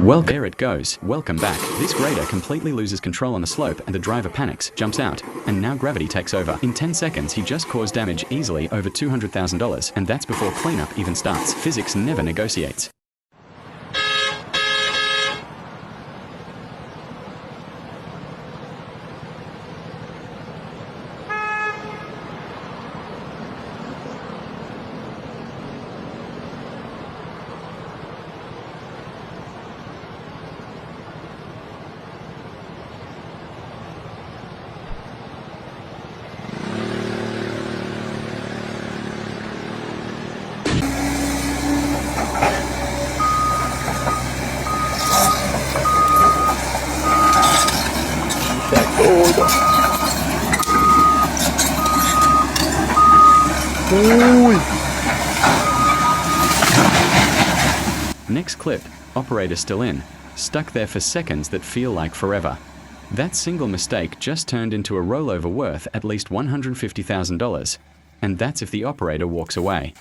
Well, there it goes. Welcome back. This grader completely loses control on the slope and the driver panics, jumps out, and now gravity takes over. In 10 seconds, he just caused damage easily over $200,000, and that's before cleanup even starts. Physics never negotiates. Next clip, operator still in, stuck there for seconds that feel like forever. That single mistake just turned into a rollover worth at least $150,000, and that's if the operator walks away.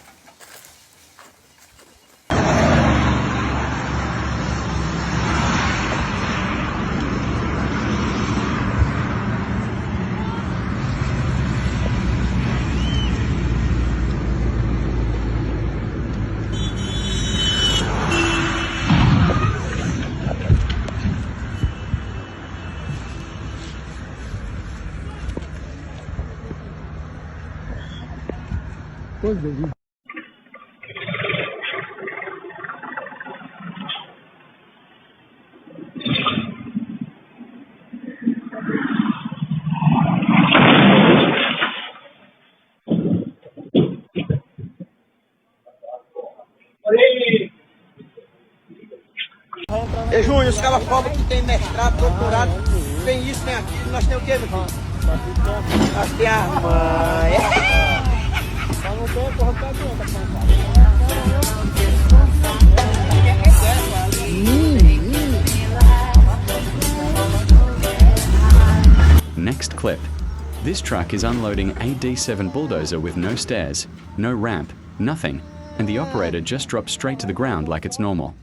Júnior, os caras cobram que tem mestrado, doutorado, tem isso, tem aquilo, nós temos o quê, meu filho? Nós temos a mãe. Next clip. This truck is unloading a D7 Bulldozer with no stairs, no ramp, nothing, and the operator just drops straight to the ground like it's normal.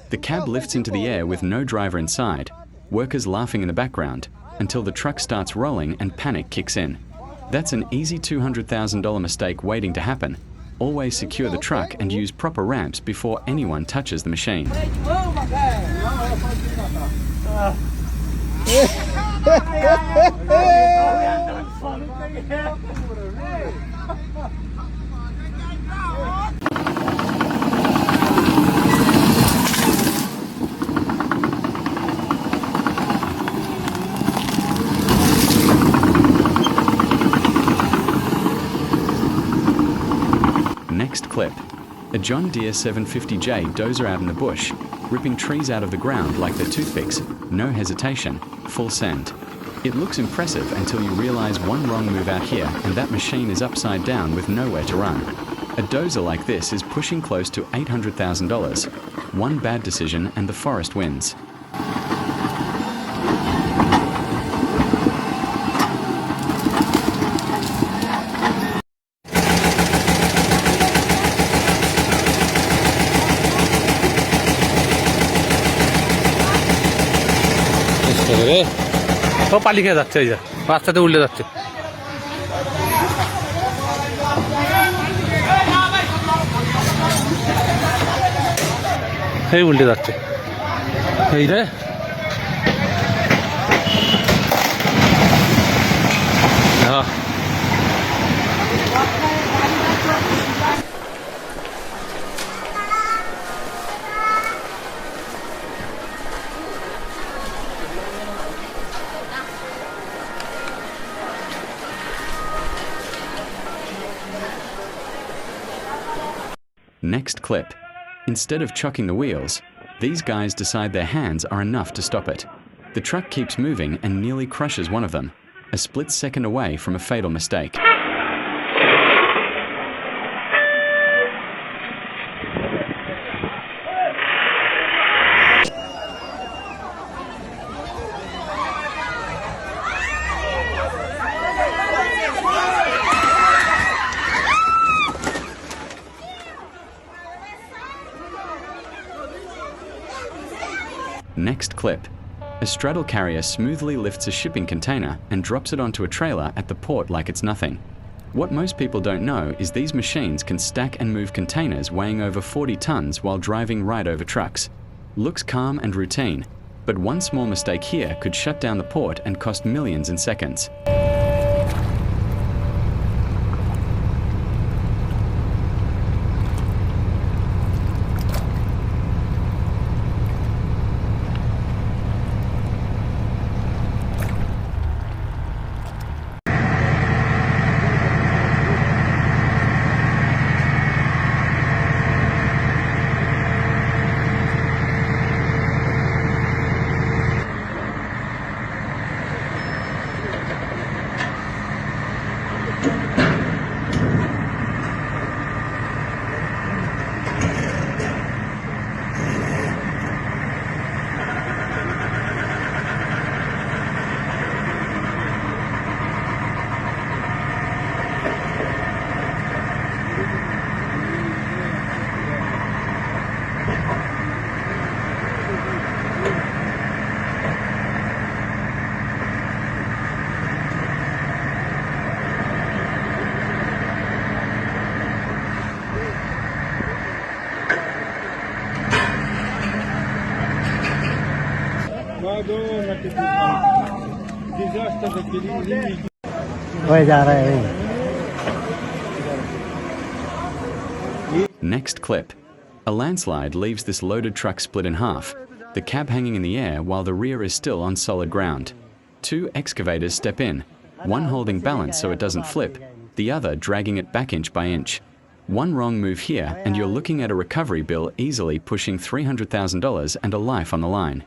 The cab lifts into the air with no driver inside, workers laughing in the background, until the truck starts rolling and panic kicks in. That's an easy $200,000 mistake waiting to happen. Always secure the truck and use proper ramps before anyone touches the machine. Next clip. A John Deere 750J dozer out in the bush, ripping trees out of the ground like they're toothpicks, no hesitation, full send. It looks impressive until you realize one wrong move out here and that machine is upside down with nowhere to run. A dozer like this is pushing close to $800,000. One bad decision and the forest wins. সব পালি খেয়ে যাচ্ছে, এই যে রাস্তাতে উল্টে যাচ্ছে, এই উল্টে যাচ্ছে, এই রে হ্যাঁ। Next clip. Instead of chucking the wheels, these guys decide their hands are enough to stop it. The truck keeps moving and nearly crushes one of them, a split second away from a fatal mistake. Next clip. A straddle carrier smoothly lifts a shipping container and drops it onto a trailer at the port like it's nothing. What most people don't know is these machines can stack and move containers weighing over 40 tons while driving right over trucks. Looks calm and routine, but one small mistake here could shut down the port and cost millions in seconds. Next clip. A landslide leaves this loaded truck split in half, the cab hanging in the air while the rear is still on solid ground. Two excavators step in, one holding balance so it doesn't flip, the other dragging it back inch by inch. One wrong move here and you're looking at a recovery bill easily pushing $300,000 and a life on the line.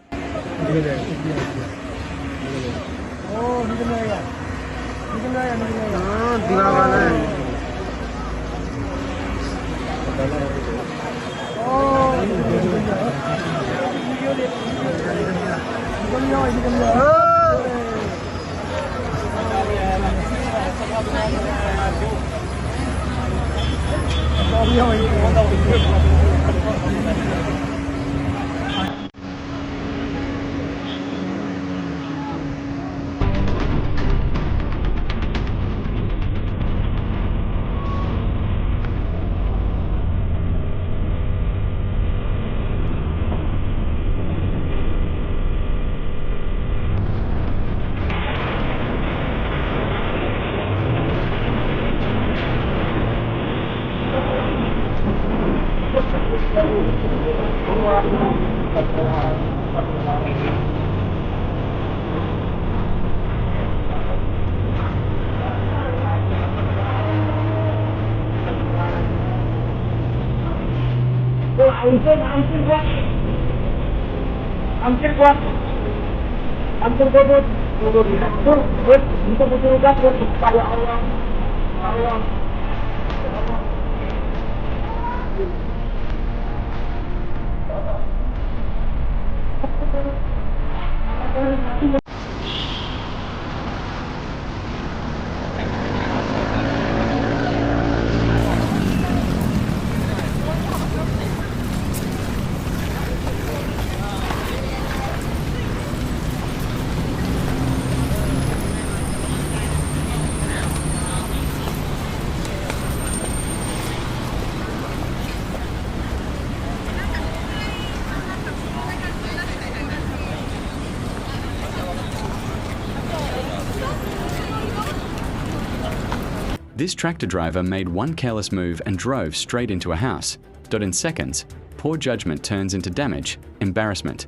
This tractor driver made one careless move and drove straight into a house. In seconds, poor judgment turns into damage, embarrassment.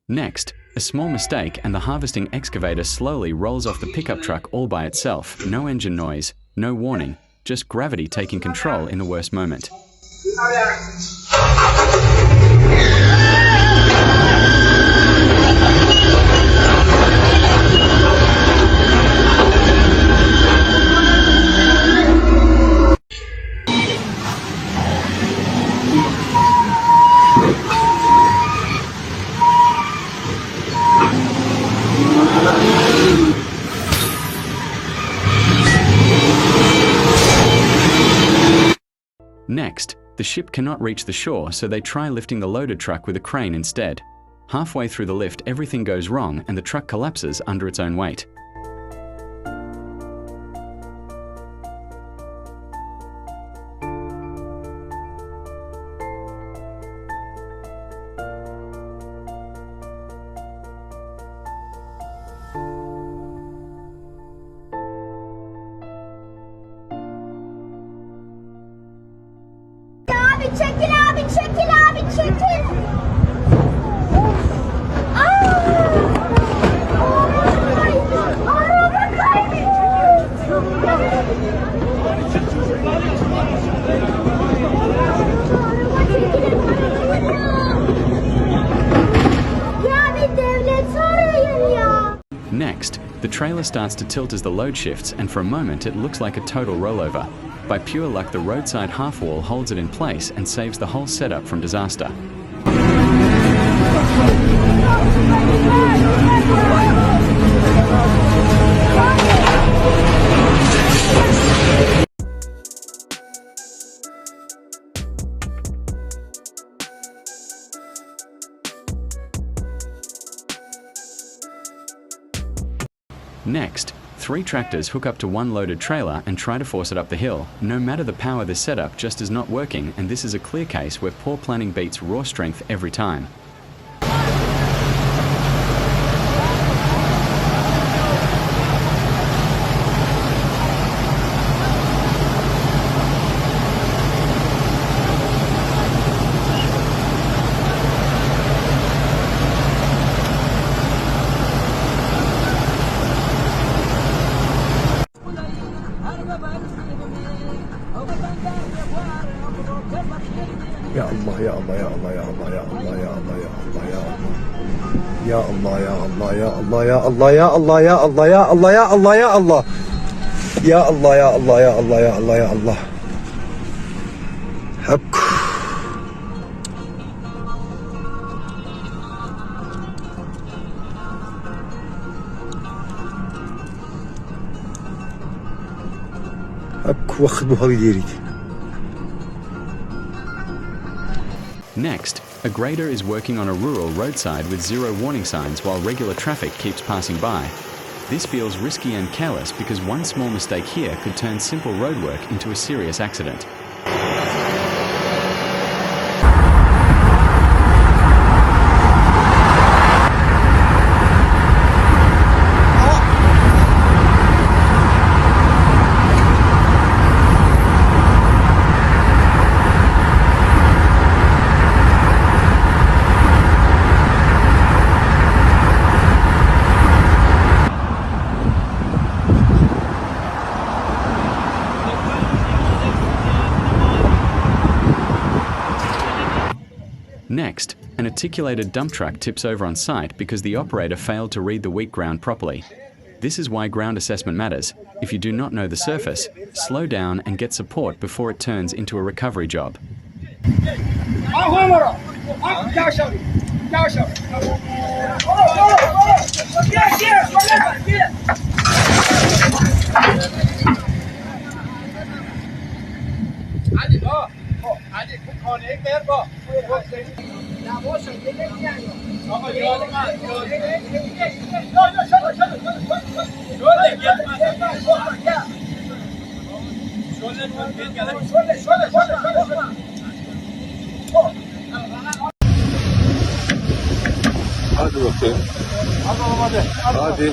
Next, a small mistake and the harvesting excavator slowly rolls off the pickup truck all by itself. No engine noise, no warning, just gravity taking control in the worst moment. Next, the ship cannot reach the shore, so they try lifting the loaded truck with a crane instead. Halfway through the lift, everything goes wrong and the truck collapses under its own weight. Abi çekil abi çekil abi çekil. Araba Ya bir devlet arayın ya. Next, the trailer starts to tilt as the load shifts, and for a moment it looks like a total rollover. By pure luck, the roadside half wall holds it in place and saves the whole setup from disaster. Next, 3 tractors hook up to one loaded trailer and try to force it up the hill. No matter the power, this setup just is not working, and this is a clear case where poor planning beats raw strength every time. Ya Allah ya Allah ya Allah ya Allah ya Allah ya Allah ya Allah ya Allah ya Allah ya Allah ya Allah ya Allah ya Allah ya Allah ya Allah ya Allah ya Allah ya Allah ya Allah ya Allah hak hak واخد بهذه ديري. Next, a grader is working on a rural roadside with 0 warning signs while regular traffic keeps passing by. This feels risky and careless because one small mistake here could turn simple roadwork into a serious accident. Next, an articulated dump truck tips over on site because the operator failed to read the weak ground properly. This is why ground assessment matters. If you do not know the surface, slow down and get support before it turns into a recovery job. Hadi bakayım. Hadi.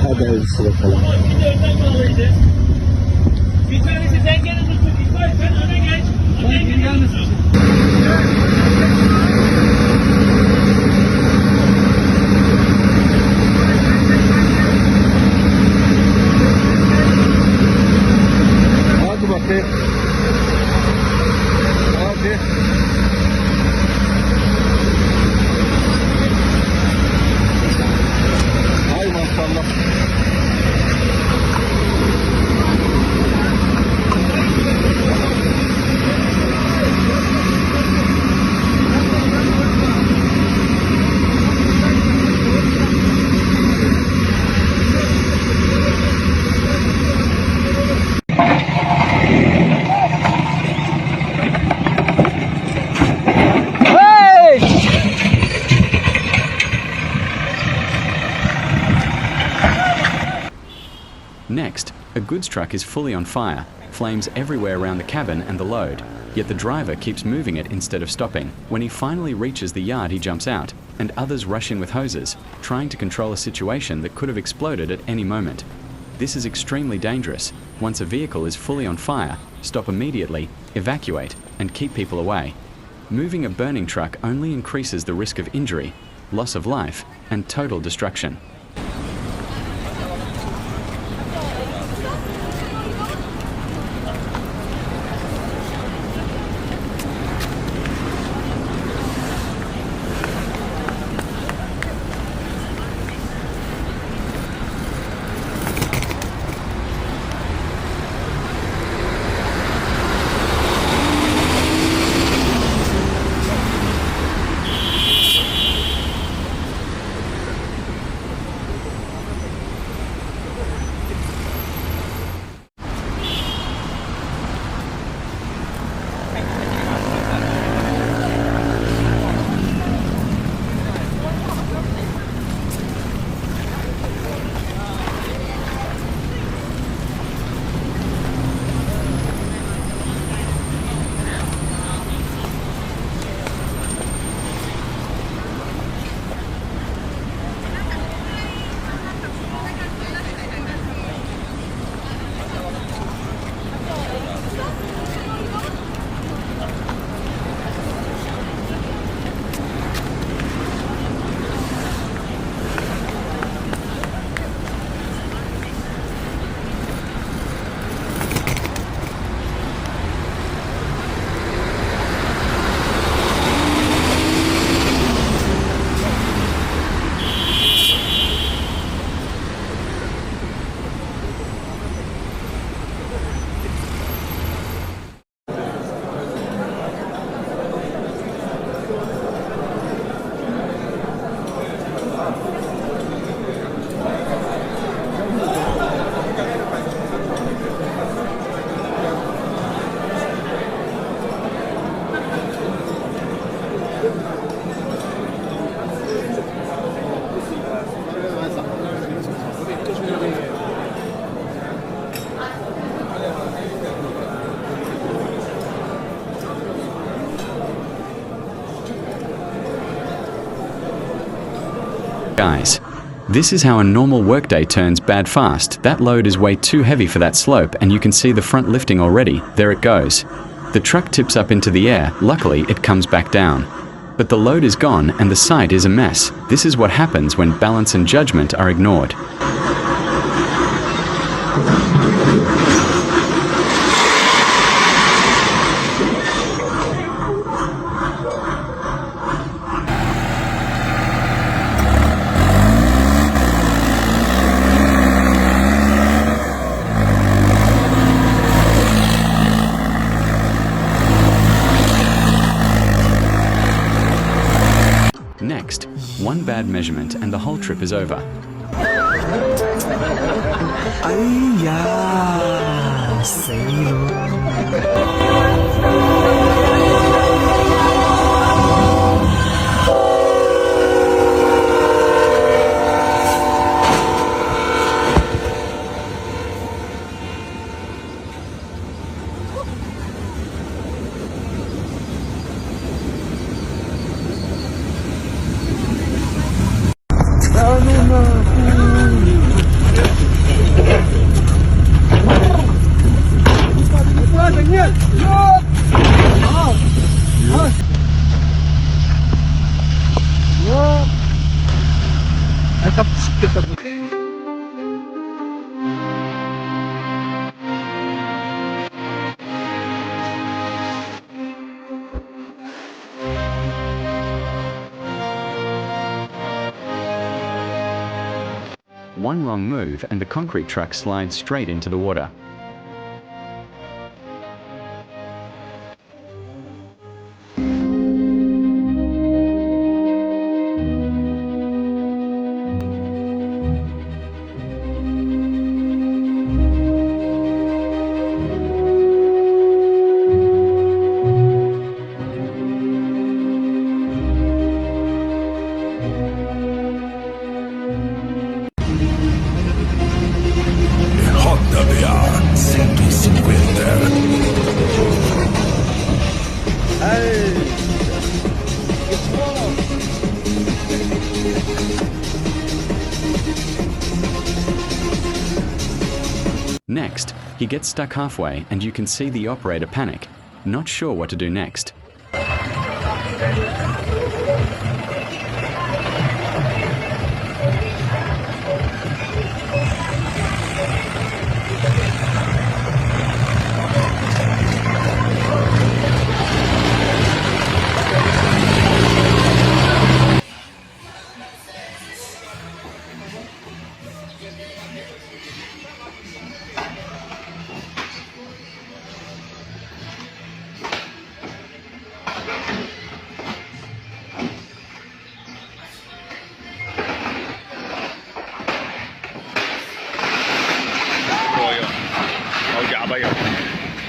Hadi hayırlısı bakalım. Bir tanesi sen gene tutun. İlk baş sen öne geç. Hadi bakayım. Hadi. Hay maşallah. Next, a goods truck is fully on fire, flames everywhere around the cabin and the load, yet the driver keeps moving it instead of stopping. When he finally reaches the yard, he jumps out, and others rush in with hoses, trying to control a situation that could have exploded at any moment. This is extremely dangerous. Once a vehicle is fully on fire, stop immediately, evacuate, and keep people away. Moving a burning truck only increases the risk of injury, loss of life, and total destruction. Guys, this is how a normal workday turns bad fast. That load is way too heavy for that slope, and you can see the front lifting already. There it goes. The truck tips up into the air. Luckily, it comes back down. But the load is gone and the site is a mess. This is what happens when balance and judgment are ignored. Next, one bad measurement and the whole trip is over. one wrong move and the concrete truck slides straight into the water. Rodovia 150. Next, he gets stuck halfway and you can see the operator panic, not sure what to do next.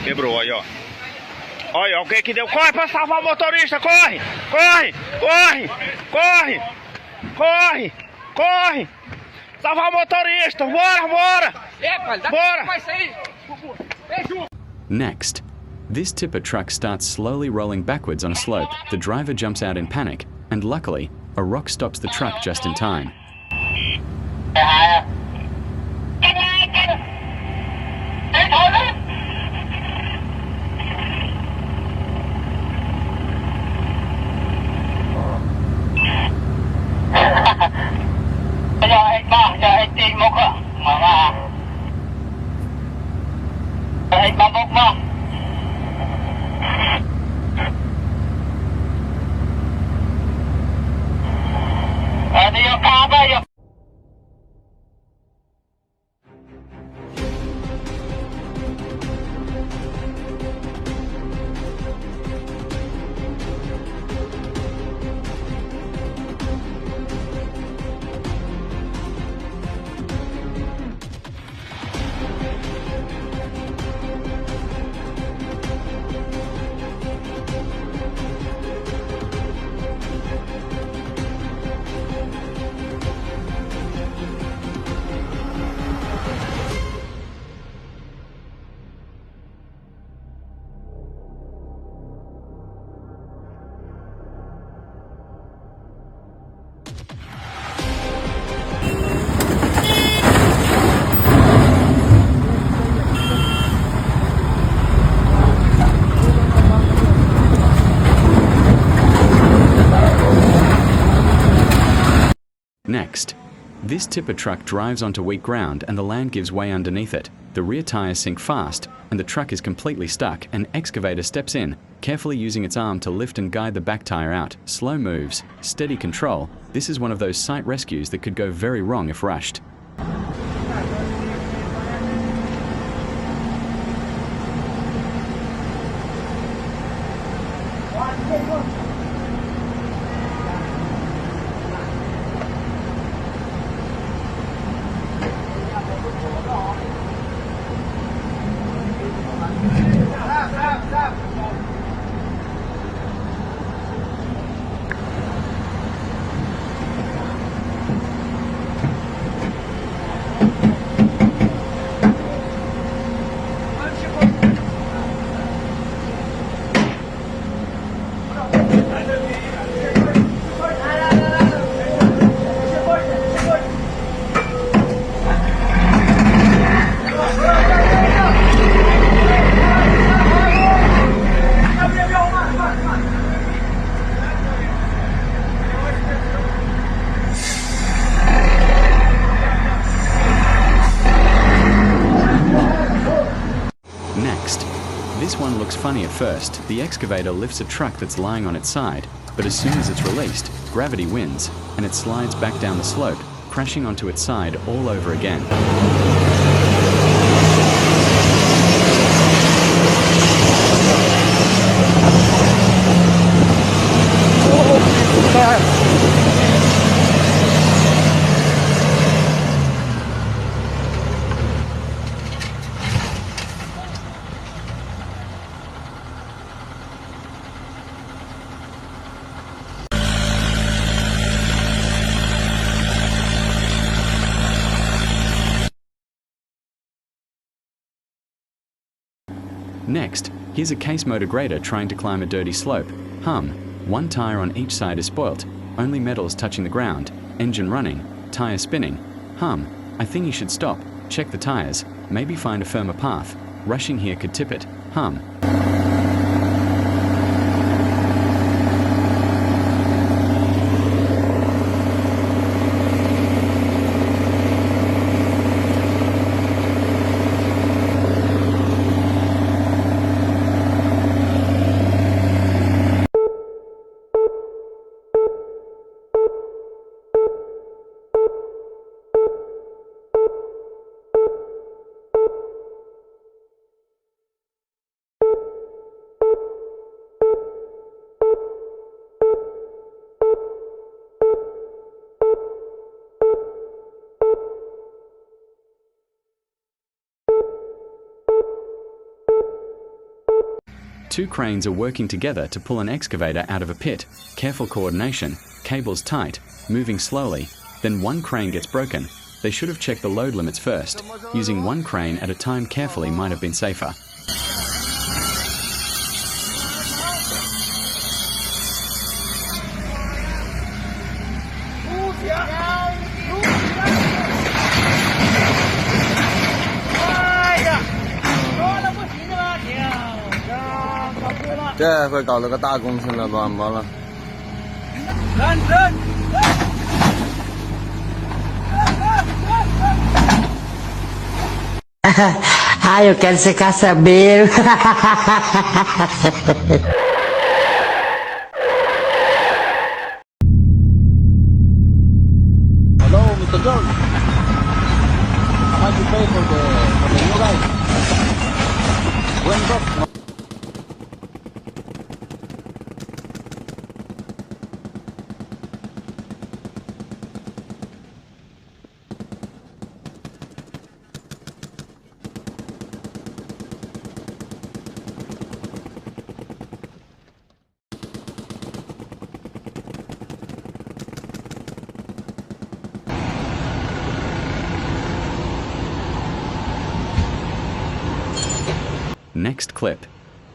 Quebrou aí, ó. Olha, o que deu? Corre pra salvar o motorista, corre! Corre! Corre! Corre! Corre! Corre! Salvar o motorista! Bora, bora! Bora! Next, this tipper truck starts slowly rolling backwards on a slope. The driver jumps out in panic, and luckily, a rock stops the truck just in time. Next, this tipper truck drives onto weak ground and the land gives way underneath it. The rear tires sink fast and the truck is completely stuck. An excavator steps in, carefully using its arm to lift and guide the back tire out. Slow moves, steady control. This is one of those site rescues that could go very wrong if rushed. This one looks funny at first. The excavator lifts a truck that's lying on its side, but as soon as it's released, gravity wins, and it slides back down the slope, crashing onto its side all over again. Next, here's a case motor grader trying to climb a dirty slope. One tire on each side is spoilt, only metals touching the ground, engine running, tire spinning. I think you should stop, check the tires, maybe find a firmer path. Rushing here could tip it. Two cranes are working together to pull an excavator out of a pit. Careful coordination, cables tight, moving slowly. Then one crane gets broken. They should have checked the load limits first. Using one crane at a time carefully might have been safer.这回搞了个大工程了吧？完了。Ah, eu quero ser caçabeiro. Hello, Mr. John. How much you pay for the new guy? $1. Next clip.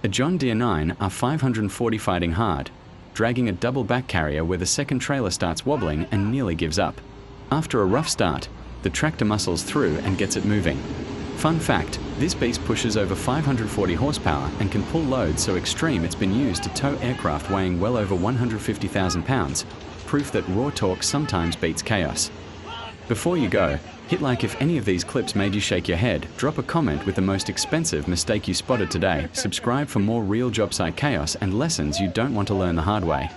A John Deere 9 R540 fighting hard, dragging a double back carrier where the second trailer starts wobbling and nearly gives up. After a rough start, the tractor muscles through and gets it moving. Fun fact, this beast pushes over 540 horsepower and can pull loads so extreme it's been used to tow aircraft weighing well over 150,000 pounds, proof that raw torque sometimes beats chaos. Before you go, hit like if any of these clips made you shake your head, drop a comment with the most expensive mistake you spotted today, subscribe for more real job site chaos and lessons you don't want to learn the hard way.